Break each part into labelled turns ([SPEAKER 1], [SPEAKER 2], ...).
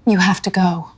[SPEAKER 1] You have to go.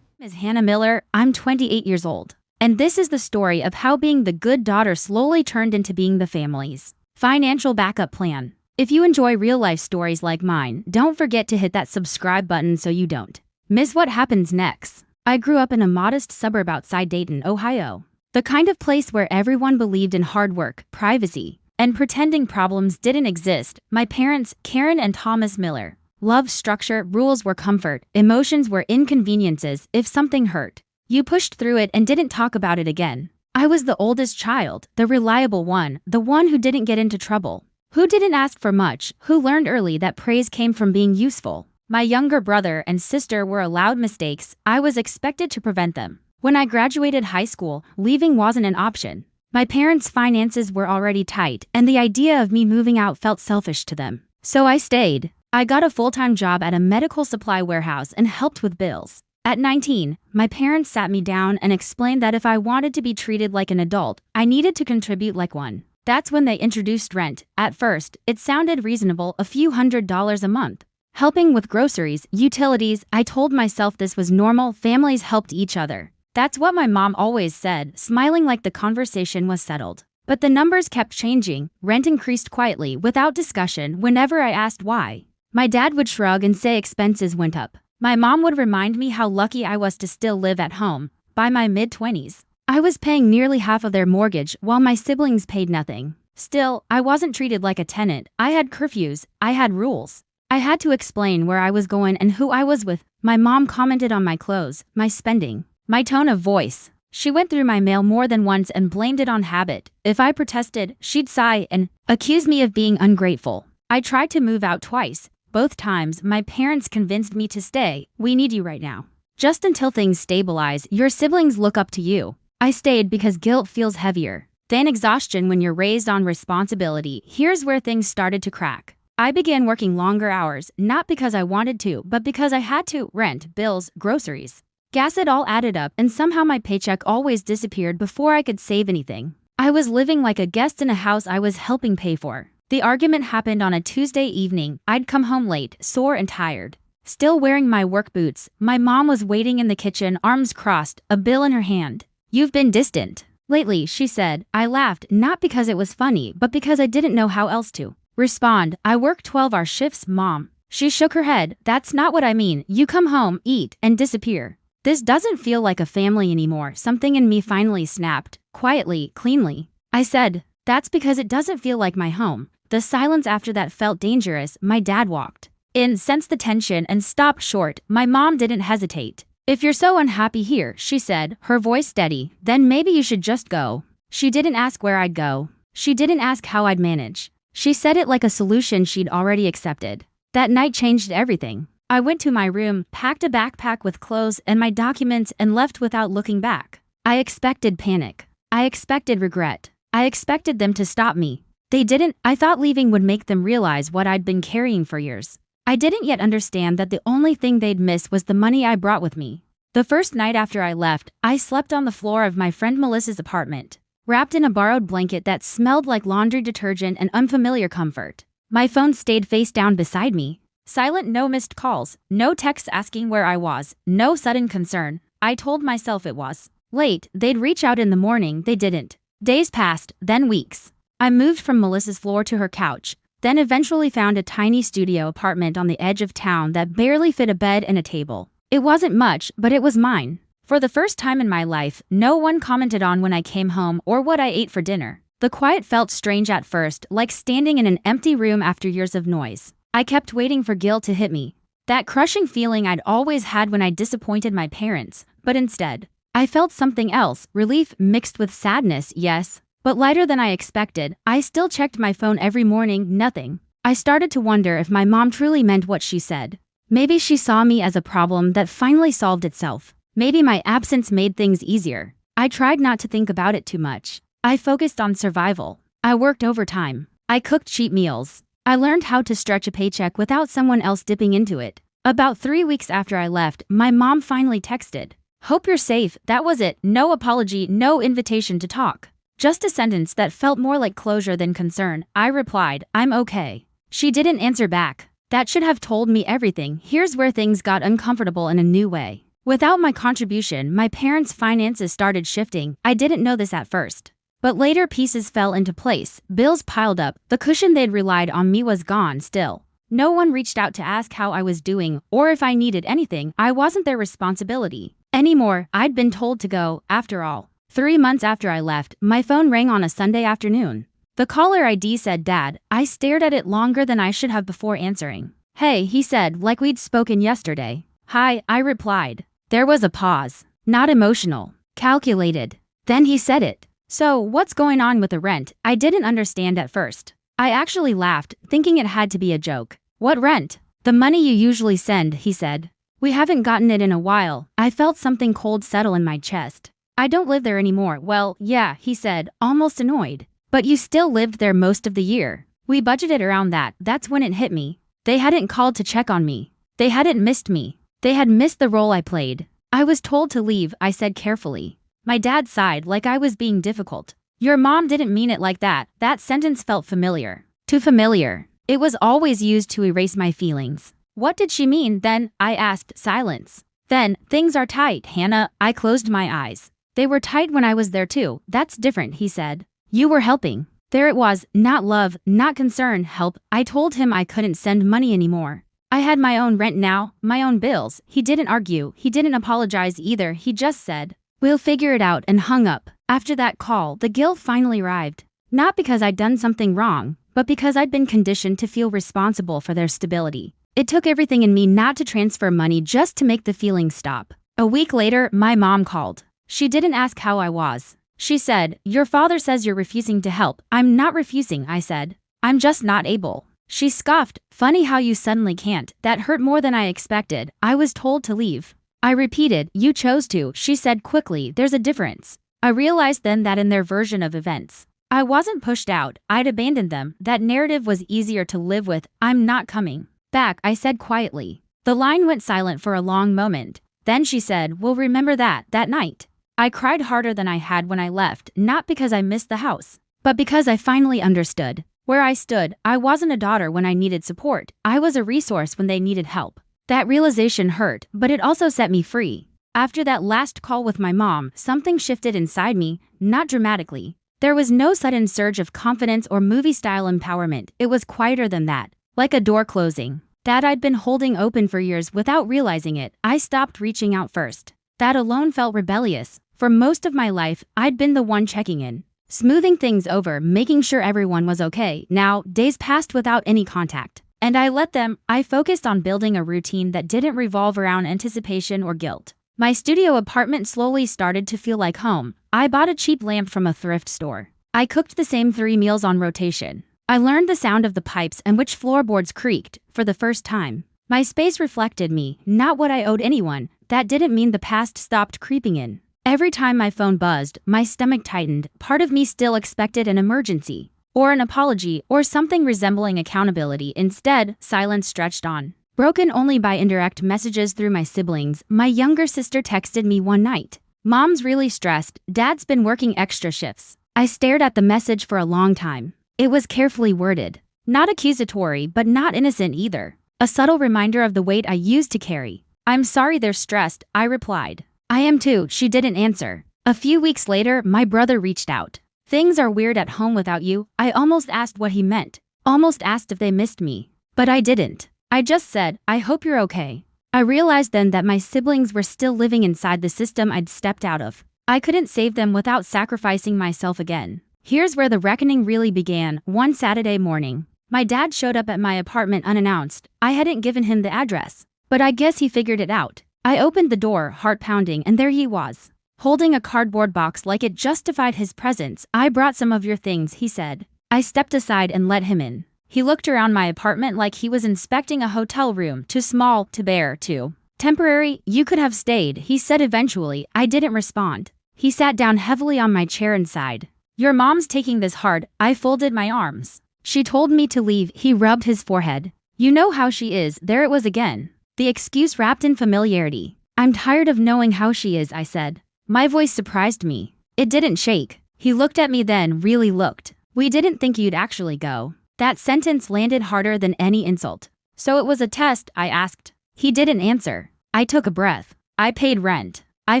[SPEAKER 2] Is Hannah Miller. I'm 28 years old. And this is the story of how being the good daughter slowly turned into being the family's financial backup plan. If you enjoy real-life stories like mine, don't forget to hit that subscribe button so you don't miss what happens next. I grew up in a modest suburb outside Dayton, Ohio. The kind of place where everyone believed in hard work, privacy, and pretending problems didn't exist. My parents, Karen and Thomas Miller, loved structure, rules were comfort, emotions were inconveniences. If something hurt, you pushed through it and didn't talk about it again. I was the oldest child, the reliable one, the one who didn't get into trouble, who didn't ask for much, who learned early that praise came from being useful. My younger brother and sister were allowed mistakes. I was expected to prevent them. When I graduated high school, leaving wasn't an option. My parents' finances were already tight, and the idea of me moving out felt selfish to them. So I stayed. I got a full-time job at a medical supply warehouse and helped with bills. At 19, my parents sat me down and explained that if I wanted to be treated like an adult, I needed to contribute like one. That's when they introduced rent. At first, it sounded reasonable, a few $100s a month. Helping with groceries, utilities. I told myself this was normal, families helped each other. That's what my mom always said, smiling like the conversation was settled. But the numbers kept changing. Rent increased quietly, without discussion, whenever I asked why. My dad would shrug and say expenses went up. My mom would remind me how lucky I was to still live at home. By my mid-20s, I was paying nearly half of their mortgage while my siblings paid nothing. Still, I wasn't treated like a tenant. I had curfews. I had rules. I had to explain where I was going and who I was with. My mom commented on my clothes, my spending, my tone of voice. She went through my mail more than once and blamed it on habit. If I protested, she'd sigh and accuse me of being ungrateful. I tried to move out twice. Both times, my parents convinced me to stay. We need you right now. Just until things stabilize, your siblings look up to you. I stayed because guilt feels heavier than exhaustion when you're raised on responsibility. Here's where things started to crack. I began working longer hours, not because I wanted to, but because I had to. Rent, bills, groceries, gas, it all added up, and somehow my paycheck always disappeared before I could save anything. I was living like a guest in a house I was helping pay for. The argument happened on a Tuesday evening. I'd come home late, sore and tired. Still wearing my work boots, my mom was waiting in the kitchen, arms crossed, a bill in her hand. You've been distant lately, she said. I laughed, not because it was funny, but because I didn't know how else to respond. I work 12-hour shifts, Mom. She shook her head. That's not what I mean. You come home, eat, and disappear. This doesn't feel like a family anymore. Something in me finally snapped, quietly, cleanly. I said, that's because it doesn't feel like my home. The silence after that felt dangerous. My dad walked in, sensed the tension, and stopped short. My mom didn't hesitate. If you're so unhappy here, she said, her voice steady, then maybe you should just go. She didn't ask where I'd go. She didn't ask how I'd manage. She said it like a solution she'd already accepted. That night changed everything. I went to my room, packed a backpack with clothes and my documents, and left without looking back. I expected panic. I expected regret. I expected them to stop me. They didn't. I thought leaving would make them realize what I'd been carrying for years. I didn't yet understand that the only thing they'd miss was the money I brought with me. The first night after I left, I slept on the floor of my friend Melissa's apartment, wrapped in a borrowed blanket that smelled like laundry detergent and unfamiliar comfort. My phone stayed face down beside me. Silent, no missed calls, no texts asking where I was, no sudden concern. I told myself it was late. They'd reach out in the morning. They didn't. Days passed, then weeks. I moved from Melissa's floor to her couch, then eventually found a tiny studio apartment on the edge of town that barely fit a bed and a table. It wasn't much, but it was mine. For the first time in my life, no one commented on when I came home or what I ate for dinner. The quiet felt strange at first, like standing in an empty room after years of noise. I kept waiting for guilt to hit me. That crushing feeling I'd always had when I disappointed my parents, but instead, I felt something else, relief mixed with sadness, yes, but lighter than I expected. I still checked my phone every morning, nothing. I started to wonder if my mom truly meant what she said. Maybe she saw me as a problem that finally solved itself. Maybe my absence made things easier. I tried not to think about it too much. I focused on survival. I worked overtime. I cooked cheap meals. I learned how to stretch a paycheck without someone else dipping into it. About 3 weeks after I left, my mom finally texted, "Hope you're safe." That was it. No apology, no invitation to talk. Just a sentence that felt more like closure than concern. I replied, "I'm okay." She didn't answer back. That should have told me everything. Here's where things got uncomfortable in a new way. Without my contribution, my parents' finances started shifting. I didn't know this at first. But later pieces fell into place, bills piled up, the cushion they'd relied on me was gone still. No one reached out to ask how I was doing or if I needed anything. I wasn't their responsibility anymore. I'd been told to go, after all. 3 months after I left, my phone rang on a Sunday afternoon. The caller ID said Dad. I stared at it longer than I should have before answering. Hey, he said, like we'd spoken yesterday. Hi, I replied. There was a pause. Not emotional. Calculated. Then he said it. So, what's going on with the rent? I didn't understand at first. I actually laughed, thinking it had to be a joke. What rent? The money you usually send, he said. We haven't gotten it in a while. I felt something cold settle in my chest. I don't live there anymore. Well, yeah, he said, almost annoyed. But you still lived there most of the year. We budgeted around that. That's when it hit me. They hadn't called to check on me. They hadn't missed me. They had missed the role I played. I was told to leave, I said carefully. My dad sighed like I was being difficult. Your mom didn't mean it like that. That sentence felt familiar. Too familiar. It was always used to erase my feelings. What did she mean then? I asked. Silence. Then, things are tight, Hannah. I closed my eyes. They were tight when I was there too. That's different, he said. You were helping. There it was, not love, not concern, help. I told him I couldn't send money anymore. I had my own rent now, my own bills. He didn't argue, he didn't apologize either, he just said, we'll figure it out, and hung up. After that call, the guilt finally arrived. Not because I'd done something wrong, but because I'd been conditioned to feel responsible for their stability. It took everything in me not to transfer money just to make the feeling stop. A week later, my mom called. She didn't ask how I was. She said, your father says you're refusing to help. I'm not refusing, I said. I'm just not able. She scoffed. Funny how you suddenly can't. That hurt more than I expected. I was told to leave. I repeated, you chose to, she said quickly. There's a difference. I realized then that in their version of events, I wasn't pushed out. I'd abandoned them. That narrative was easier to live with. I'm not coming back, I said quietly. The line went silent for a long moment. Then she said, we'll remember that night. I cried harder than I had when I left, not because I missed the house, but because I finally understood. Where I stood, I wasn't a daughter when I needed support. I was a resource when they needed help. That realization hurt, but it also set me free. After that last call with my mom, something shifted inside me, not dramatically. There was no sudden surge of confidence or movie-style empowerment. It was quieter than that, like a door closing that I'd been holding open for years without realizing it. I stopped reaching out first. That alone felt rebellious. For most of my life, I'd been the one checking in, smoothing things over, making sure everyone was okay. Now, days passed without any contact. And I let them. I focused on building a routine that didn't revolve around anticipation or guilt. My studio apartment slowly started to feel like home. I bought a cheap lamp from a thrift store. I cooked the same 3 meals on rotation. I learned the sound of the pipes and which floorboards creaked for the first time. My space reflected me, not what I owed anyone. That didn't mean the past stopped creeping in. Every time my phone buzzed, my stomach tightened. Part of me still expected an emergency, or an apology, or something resembling accountability. Instead, silence stretched on. Broken only by indirect messages through my siblings, my younger sister texted me one night. Mom's really stressed. Dad's been working extra shifts. I stared at the message for a long time. It was carefully worded. Not accusatory, but not innocent either. A subtle reminder of the weight I used to carry. I'm sorry they're stressed, I replied. I am too, she didn't answer. A few weeks later, my brother reached out. Things are weird at home without you. I almost asked what he meant. Almost asked if they missed me. But I didn't. I just said, I hope you're okay. I realized then that my siblings were still living inside the system I'd stepped out of. I couldn't save them without sacrificing myself again. Here's where the reckoning really began. One Saturday morning, my dad showed up at my apartment unannounced. I hadn't given him the address, but I guess he figured it out. I opened the door, heart pounding, and there he was, holding a cardboard box like it justified his presence. I brought some of your things, he said. I stepped aside and let him in. He looked around my apartment like he was inspecting a hotel room. Too small, too bare, too temporary. You could have stayed, he said eventually. I didn't respond. He sat down heavily on my chair and sighed. Your mom's taking this hard. I folded my arms. She told me to leave. He rubbed his forehead. You know how she is. There it was again. The excuse wrapped in familiarity. I'm tired of knowing how she is, I said. My voice surprised me. It didn't shake. He looked at me then, really looked. We didn't think you'd actually go. That sentence landed harder than any insult. So it was a test, I asked. He didn't answer. I took a breath. I paid rent. I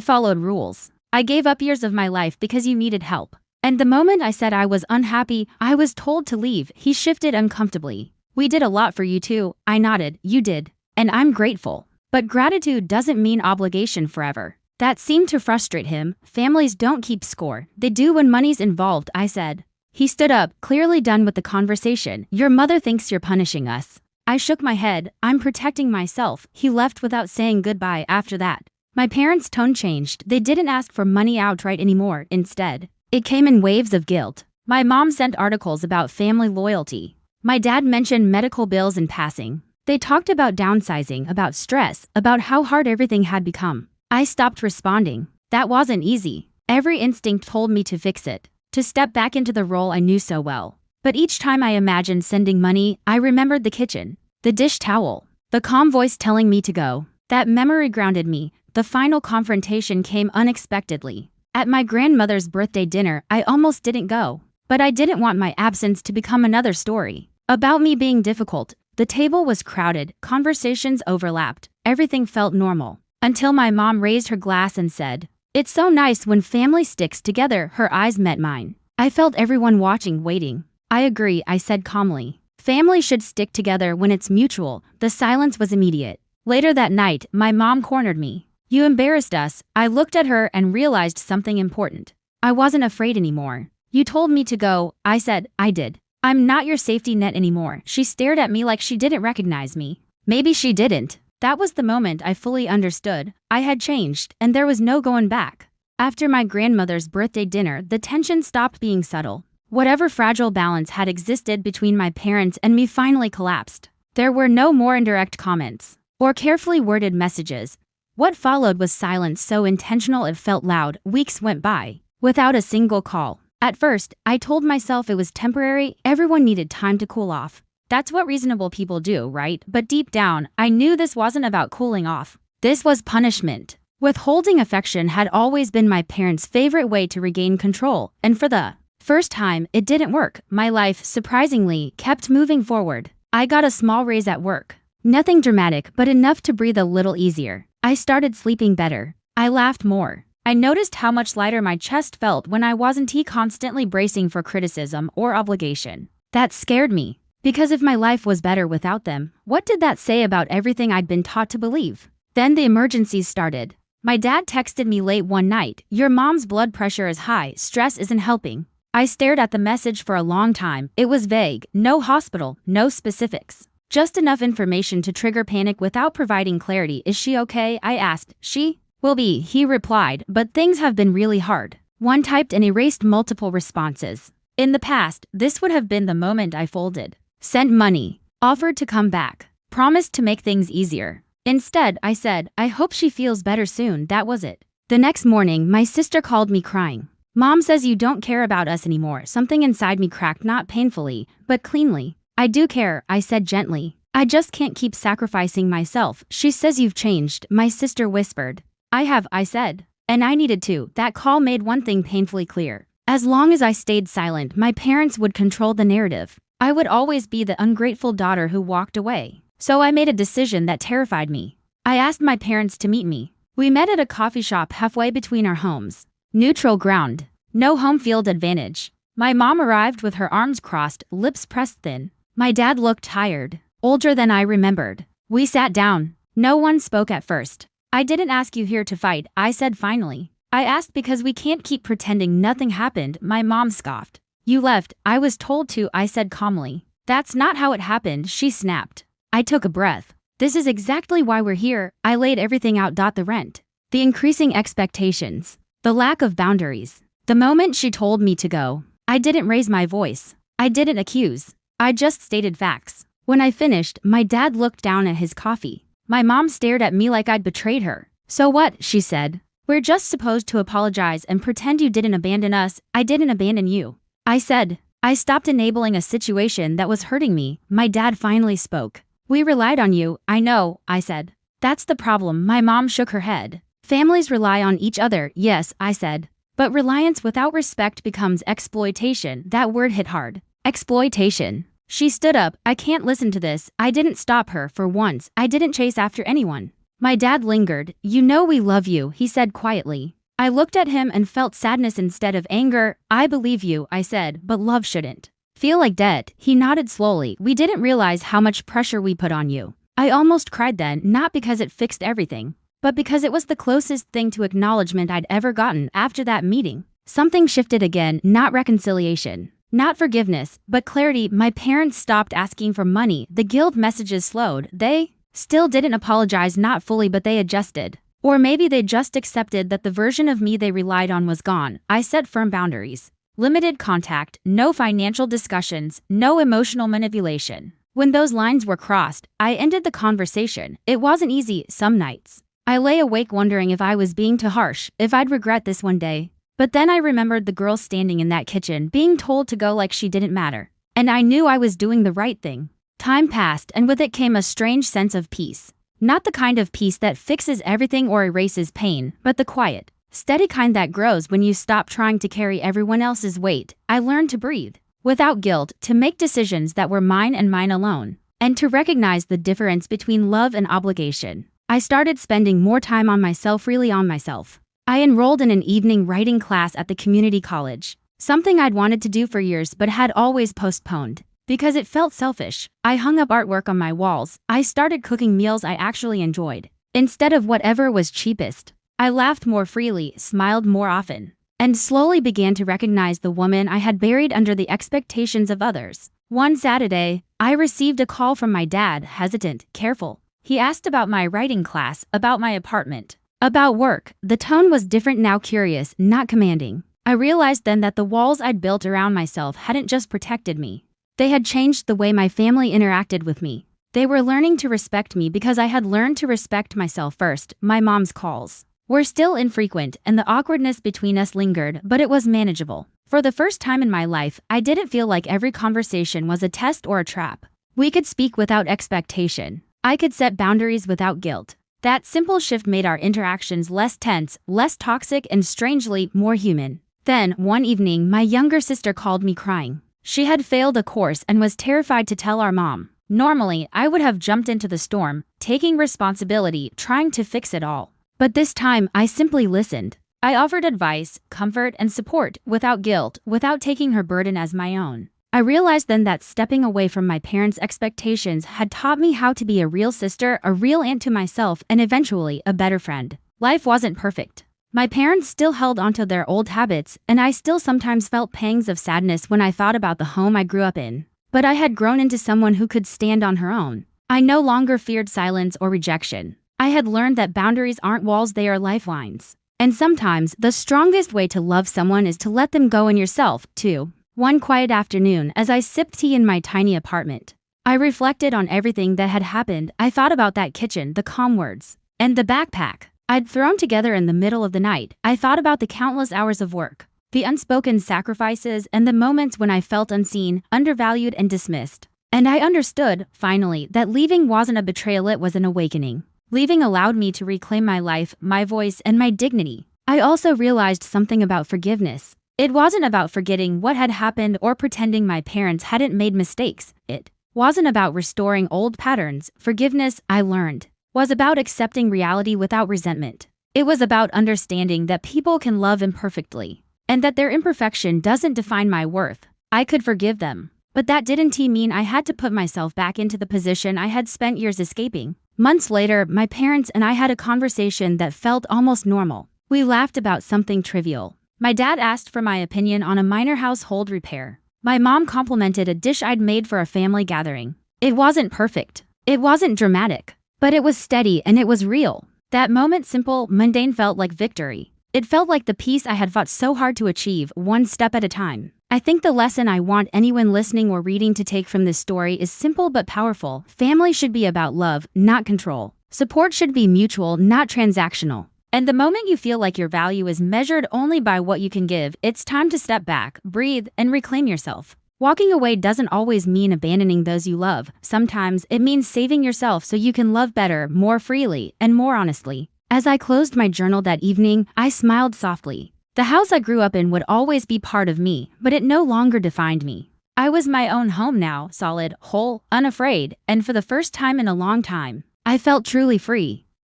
[SPEAKER 2] followed rules. I gave up years of my life because you needed help. And the moment I said I was unhappy, I was told to leave. He shifted uncomfortably. We did a lot for you too. I nodded. You did. And I'm grateful. But gratitude doesn't mean obligation forever. That seemed to frustrate him. Families don't keep score. They do when money's involved, I said. He stood up, clearly done with the conversation. Your mother thinks you're punishing us. I shook my head. I'm protecting myself. He left without saying goodbye after that. My parents' tone changed. They didn't ask for money outright anymore. Instead, it came in waves of guilt. My mom sent articles about family loyalty. My dad mentioned medical bills in passing. They talked about downsizing, about stress, about how hard everything had become. I stopped responding. That wasn't easy. Every instinct told me to fix it, to step back into the role I knew so well. But each time I imagined sending money, I remembered the kitchen, the dish towel, the calm voice telling me to go. That memory grounded me. The final confrontation came unexpectedly. At my grandmother's birthday dinner, I almost didn't go. But I didn't want my absence to become another story about me being difficult. The table was crowded, conversations overlapped, everything felt normal. Until my mom raised her glass and said, "It's so nice when family sticks together." Her eyes met mine. I felt everyone watching, waiting. I agree, I said calmly. Family should stick together when it's mutual. The silence was immediate. Later that night, my mom cornered me. You embarrassed us. I looked at her and realized something important. I wasn't afraid anymore. You told me to go. I said, I did. I'm not your safety net anymore. She stared at me like she didn't recognize me. Maybe she didn't. That was the moment I fully understood. I had changed, and there was no going back. After my grandmother's birthday dinner, the tension stopped being subtle. Whatever fragile balance had existed between my parents and me finally collapsed. There were no more indirect comments or carefully worded messages. What followed was silence so intentional it felt loud. Weeks went by without a single call. At first, I told myself it was temporary. Everyone needed time to cool off. That's what reasonable people do, right? But deep down, I knew this wasn't about cooling off. This was punishment. Withholding affection had always been my parents' favorite way to regain control, and for the first time, it didn't work. My life, surprisingly, kept moving forward. I got a small raise at work. Nothing dramatic, but enough to breathe a little easier. I started sleeping better. I laughed more. I noticed how much lighter my chest felt when I wasn't constantly bracing for criticism or obligation. That scared me. Because if my life was better without them, what did that say about everything I'd been taught to believe? Then the emergencies started. My dad texted me late one night, "Your mom's blood pressure is high, stress isn't helping." I stared at the message for a long time. It was vague, no hospital, no specifics. Just enough information to trigger panic without providing clarity. Is she okay? I asked. She will be, he replied, but things have been really hard. One typed and erased multiple responses. In the past, this would have been the moment I folded. Sent money, offered to come back, promised to make things easier. Instead, I said, I hope she feels better soon. That was it. The next morning, my sister called me crying. Mom says you don't care about us anymore. Something inside me cracked, not painfully, but cleanly. I do care, I said gently. I just can't keep sacrificing myself. She says you've changed, my sister whispered. I have, I said. And I needed to. That call made one thing painfully clear. As long as I stayed silent, my parents would control the narrative. I would always be the ungrateful daughter who walked away. So I made a decision that terrified me. I asked my parents to meet me. We met at a coffee shop halfway between our homes. Neutral ground. No home field advantage. My mom arrived with her arms crossed, lips pressed thin. My dad looked tired, older than I remembered. We sat down. No one spoke at first. I didn't ask you here to fight, I said finally. I asked because we can't keep pretending nothing happened, my mom scoffed. You left, I was told to, I said calmly. That's not how it happened, she snapped. I took a breath. This is exactly why we're here. I laid everything out. The rent, the increasing expectations, the lack of boundaries. The moment she told me to go, I didn't raise my voice. I didn't accuse. I just stated facts. When I finished, my dad looked down at his coffee. My mom stared at me like I'd betrayed her. So what, she said. We're just supposed to apologize and pretend you didn't abandon us. I didn't abandon you. I said. I stopped enabling a situation that was hurting me. My dad finally spoke. We relied on you. I know, I said. That's the problem. My mom shook her head. Families rely on each other. Yes, I said. But reliance without respect becomes exploitation. That word hit hard. Exploitation. She stood up. I can't listen to this. I didn't stop her for once. I didn't chase after anyone. My dad lingered. You know we love you, he said quietly. I looked at him and felt sadness instead of anger. I believe you, I said, but love shouldn't feel like debt. He nodded slowly. We didn't realize how much pressure we put on you. I almost cried then, not because it fixed everything, but because it was the closest thing to acknowledgement I'd ever gotten after that meeting. Something shifted again, not reconciliation, not forgiveness, but clarity. My parents stopped asking for money. The guilt messages slowed. They still didn't apologize, not fully, but they adjusted. Or maybe they just accepted that the version of me they relied on was gone. I set firm boundaries. Limited contact, no financial discussions, no emotional manipulation. When those lines were crossed, I ended the conversation. It wasn't easy some nights. I lay awake wondering if I was being too harsh, if I'd regret this one day. But then I remembered the girl standing in that kitchen, being told to go like she didn't matter. And I knew I was doing the right thing. Time passed, and with it came a strange sense of peace. Not the kind of peace that fixes everything or erases pain, but the quiet, steady kind that grows when you stop trying to carry everyone else's weight. I learned to breathe without guilt, to make decisions that were mine and mine alone, and to recognize the difference between love and obligation. I started spending more time on myself, really on myself. I enrolled in an evening writing class at the community college, something I'd wanted to do for years but had always postponed because it felt selfish. I hung up artwork on my walls. I started cooking meals I actually enjoyed instead of whatever was cheapest. I laughed more freely, smiled more often, and slowly began to recognize the woman I had buried under the expectations of others. One Saturday, I received a call from my dad, hesitant, careful. He asked about my writing class, about my apartment, about work. The tone was different now, curious, not commanding. I realized then that the walls I'd built around myself hadn't just protected me. They had changed the way my family interacted with me. They were learning to respect me because I had learned to respect myself first. My mom's calls were still infrequent, and the awkwardness between us lingered, but it was manageable. For the first time in my life, I didn't feel like every conversation was a test or a trap. We could speak without expectation. I could set boundaries without guilt. That simple shift made our interactions less tense, less toxic, and strangely more human. Then, one evening, my younger sister called me crying. She had failed a course and was terrified to tell our mom. Normally, I would have jumped into the storm, taking responsibility, trying to fix it all. But this time, I simply listened. I offered advice, comfort, and support without guilt, without taking her burden as my own. I realized then that stepping away from my parents' expectations had taught me how to be a real sister, a real aunt to myself, and eventually a better friend. Life wasn't perfect. My parents still held onto their old habits, and I still sometimes felt pangs of sadness when I thought about the home I grew up in. But I had grown into someone who could stand on her own. I no longer feared silence or rejection. I had learned that boundaries aren't walls, they are lifelines. And sometimes, the strongest way to love someone is to let them go, and yourself, too. One quiet afternoon, as I sipped tea in my tiny apartment, I reflected on everything that had happened. I thought about that kitchen, the calm words, and the backpack I'd thrown together in the middle of the night. I thought about the countless hours of work, the unspoken sacrifices, and the moments when I felt unseen, undervalued, and dismissed. And I understood, finally, that leaving wasn't a betrayal, it was an awakening. Leaving allowed me to reclaim my life, my voice, and my dignity. I also realized something about forgiveness. It wasn't about forgetting what had happened or pretending my parents hadn't made mistakes. It wasn't about restoring old patterns. Forgiveness, I learned, was about accepting reality without resentment. It was about understanding that people can love imperfectly, and that their imperfection doesn't define my worth. I could forgive them, but that didn't mean I had to put myself back into the position I had spent years escaping. Months later, my parents and I had a conversation that felt almost normal. We laughed about something trivial. My dad asked for my opinion on a minor household repair. My mom complimented a dish I'd made for a family gathering. It wasn't perfect. It wasn't dramatic. But it was steady and it was real. That moment, simple, mundane, felt like victory. It felt like the peace I had fought so hard to achieve, one step at a time. I think the lesson I want anyone listening or reading to take from this story is simple but powerful. Family should be about love, not control. Support should be mutual, not transactional. And the moment you feel like your value is measured only by what you can give, it's time to step back, breathe, and reclaim yourself. Walking away doesn't always mean abandoning those you love. Sometimes it means saving yourself so you can love better, more freely, and more honestly. As I closed my journal that evening, I smiled softly. The house I grew up in would always be part of me, but it no longer defined me. I was my own home now, solid, whole, unafraid, and for the first time in a long time, I felt truly free.